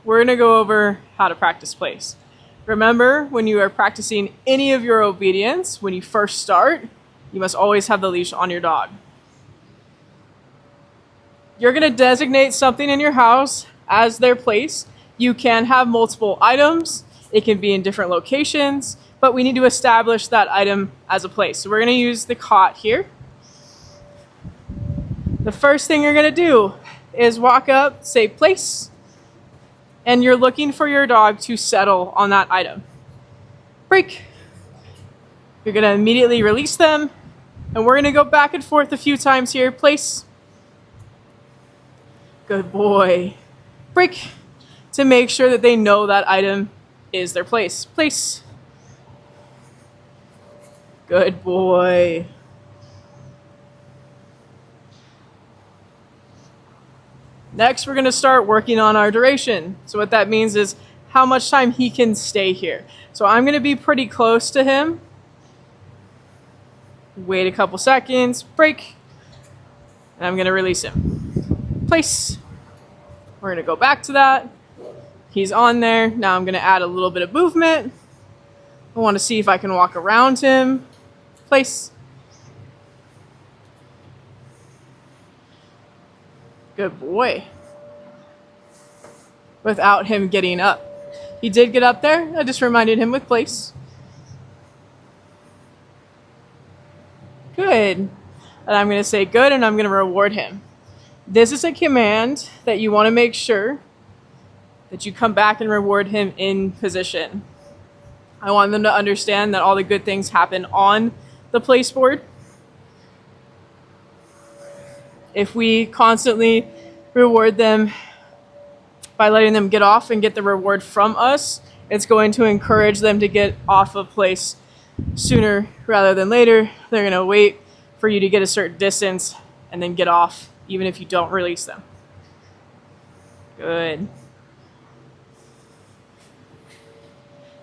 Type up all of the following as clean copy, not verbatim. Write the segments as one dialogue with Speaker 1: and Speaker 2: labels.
Speaker 1: we're going to go over how to practice place. Remember, when you are practicing any of your obedience, when you first start, you must always have the leash on your dog. You're going to designate something in your house as their place. You can have multiple items. It can be in different locations, but we need to establish that item as a place. So we're going to use the cot here. The first thing you're going to do is walk up, say place, and you're looking for your dog to settle on that item. Break. You're going to immediately release them, and we're going to go back and forth a few times here. Place. Good boy. Break. To make sure that they know that item is their place. Place. Good boy. Next, we're going to start working on our duration. So what that means is how much time he can stay here. So I'm going to be pretty close to him. Wait a couple seconds, break, and I'm going to release him. Place. We're going to go back to that. He's on there. Now I'm going to add a little bit of movement. I want to see if I can walk around him. Place. Good boy. Without him getting up. He did get up there. I just reminded him with place. Good. And I'm going to say good, and I'm going to reward him. This is a command that you want to make sure that you come back and reward him in position. I want them to understand that all the good things happen on the place board. If we constantly reward them by letting them get off and get the reward from us, it's going to encourage them to get off of place sooner rather than later. They're going to wait for you to get a certain distance and then get off, even if you don't release them. Good.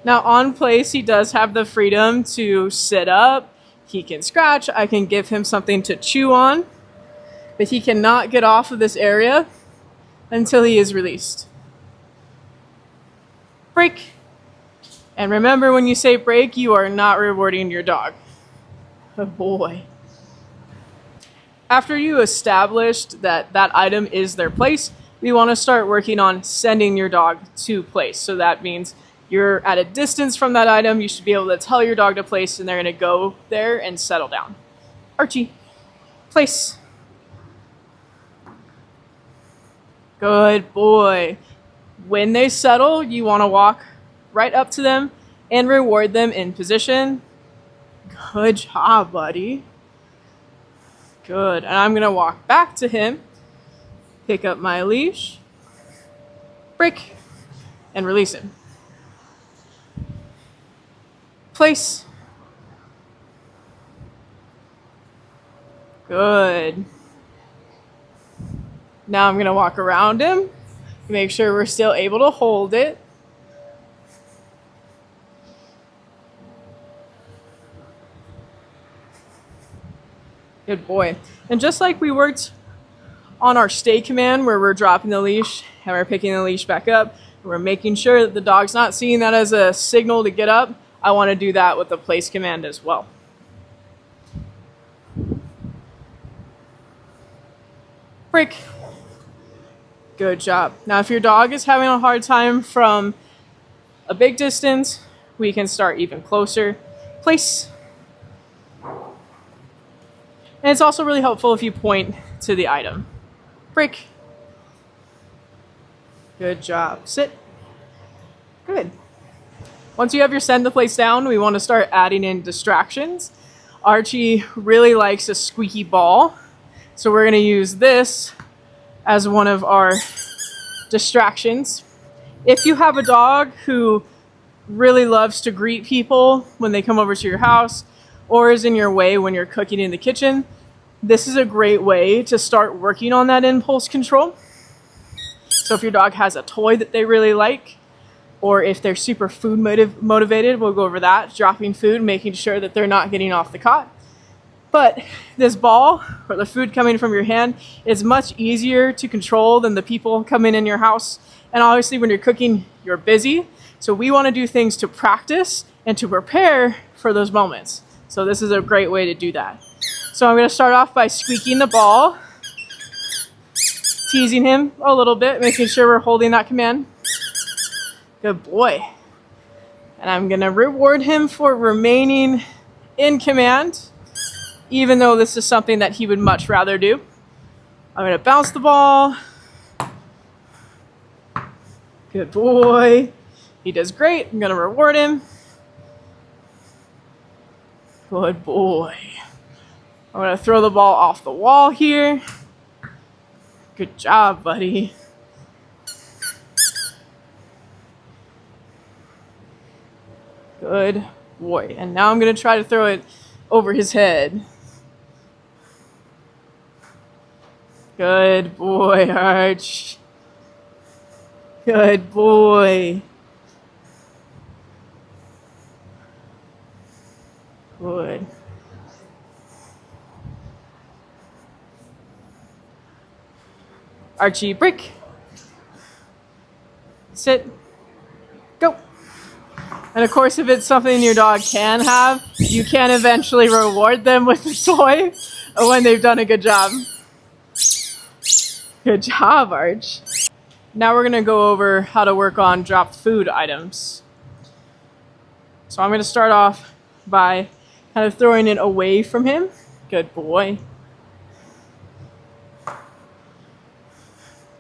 Speaker 1: Now on place, he does have the freedom to sit up. He can scratch. I can give him something to chew on. But he cannot get off of this area until he is released. Break. And remember, when you say break, you are not rewarding your dog. Oh boy. After you established that that item is their place, we want to start working on sending your dog to place. So that means you're at a distance from that item. You should be able to tell your dog to place, and they're going to go there and settle down. Archie, place. Good boy. When they settle, you want to walk right up to them and reward them in position. Good job, buddy. Good. And I'm going to walk back to him, pick up my leash, break, and release him. Place. Good. Now I'm going to walk around him, make sure we're still able to hold it. Good boy. And just like we worked on our stay command where we're dropping the leash and we're picking the leash back up, we're making sure that the dog's not seeing that as a signal to get up. I want to do that with the place command as well. Break. Good job. Now, if your dog is having a hard time from a big distance, we can start even closer. Place. And it's also really helpful if you point to the item. Break. Good job. Sit. Good. Once you have your send the place down, we want to start adding in distractions. Archie really likes a squeaky ball, so we're going to use this as one of our distractions. If you have a dog who really loves to greet people when they come over to your house or is in your way when you're cooking in the kitchen, this is a great way to start working on that impulse control. So if your dog has a toy that they really like, or if they're super food motivated, we'll go over that, dropping food, making sure that they're not getting off the cot. But this ball, or the food coming from your hand, is much easier to control than the people coming in your house. And obviously when you're cooking, you're busy. So we want to do things to practice and to prepare for those moments. So this is a great way to do that. So I'm going to start off by squeaking the ball, teasing him a little bit, making sure we're holding that command. Good boy. And I'm going to reward him for remaining in command, even though this is something that he would much rather do. I'm going to bounce the ball. Good boy. He does great. I'm going to reward him. Good boy. I'm going to throw the ball off the wall here. Good job, buddy. Good boy. And now I'm going to try to throw it over his head. Good boy, Arch. Good boy. Good. Archie, break. Sit. Go. And of course, if it's something your dog can have, you can eventually reward them with the toy when they've done a good job. Good job, Arch. Now we're going to go over how to work on dropped food items. So I'm going to start off by kind of throwing it away from him. Good boy.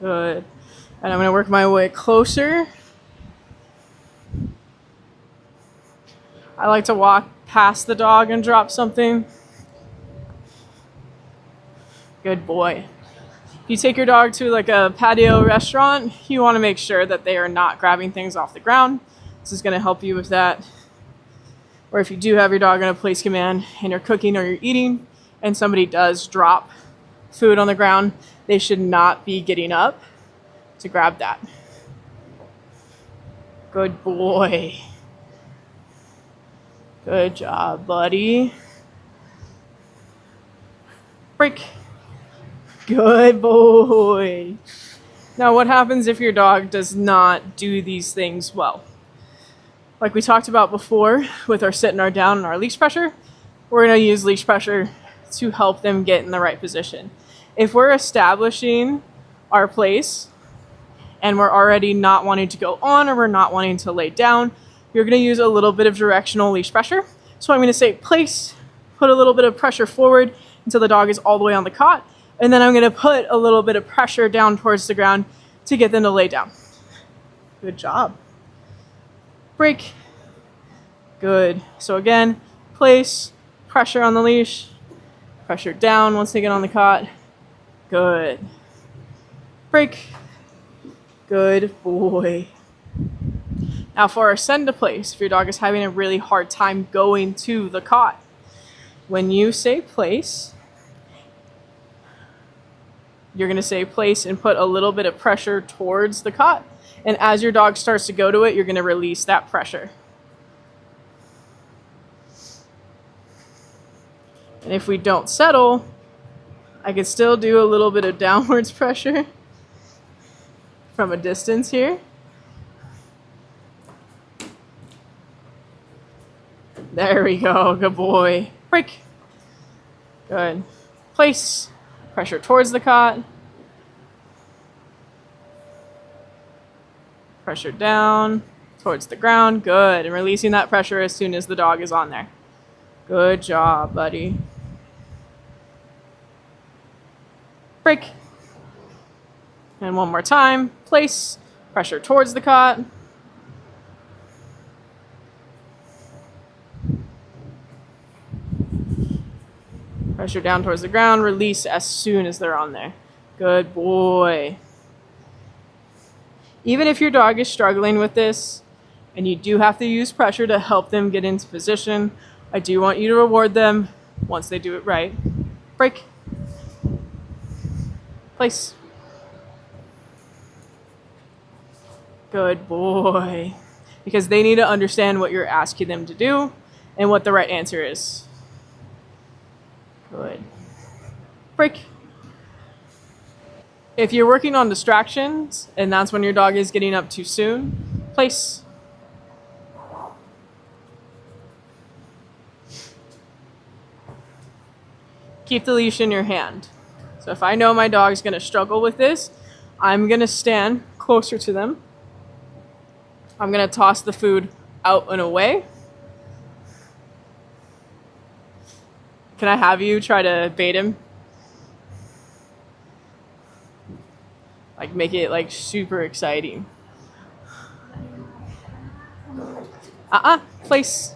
Speaker 1: Good. And I'm going to work my way closer. I like to walk past the dog and drop something. Good boy. If you take your dog to like a patio restaurant, you want to make sure that they are not grabbing things off the ground. This is going to help you with that. Or if you do have your dog in a place command and you're cooking or you're eating and somebody does drop food on the ground, they should not be getting up to grab that. Good boy. Good job, buddy. Break. Good boy. Now, what happens if your dog does not do these things well? Like we talked about before with our sit and our down and our leash pressure, we're going to use leash pressure to help them get in the right position. If we're establishing our place and we're already not wanting to go on or we're not wanting to lay down, you're going to use a little bit of directional leash pressure. So I'm going to say place, put a little bit of pressure forward until the dog is all the way on the cot. And then I'm going to put a little bit of pressure down towards the ground to get them to lay down. Good job. Break. Good. So again, place, pressure on the leash, pressure down once they get on the cot. Good. Break. Good boy. Now for our send to place, if your dog is having a really hard time going to the cot, when you say place, you're going to say place and put a little bit of pressure towards the cot. And as your dog starts to go to it, you're going to release that pressure. And if we don't settle, I can still do a little bit of downwards pressure from a distance here. There we go. Good boy. Break. Good. Place. Pressure towards the cot. Pressure down towards the ground. Good. And releasing that pressure as soon as the dog is on there. Good job, buddy. Break. And one more time. Place. Pressure towards the cot. Pressure down towards the ground. Release as soon as they're on there. Good boy. Even if your dog is struggling with this and you do have to use pressure to help them get into position, I do want you to reward them once they do it right. Break. Place. Good boy. Because they need to understand what you're asking them to do and what the right answer is. Good. Break. If you're working on distractions and that's when your dog is getting up too soon, place. Keep the leash in your hand. So if I know my dog's going to struggle with this, I'm going to stand closer to them. I'm going to toss the food out and away. Can I have you try to bait him? Like make it like super exciting. Place.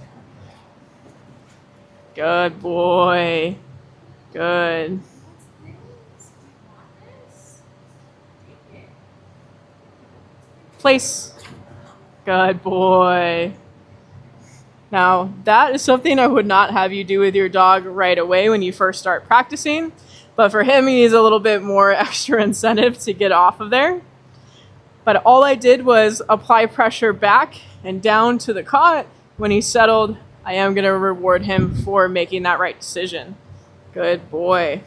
Speaker 1: Good boy. Good. Place. Good boy. Now, that is something I would not have you do with your dog right away when you first start practicing. But for him, he needs a little bit more extra incentive to get off of there. But all I did was apply pressure back and down to the cot. When he settled, I am going to reward him for making that right decision. Good boy.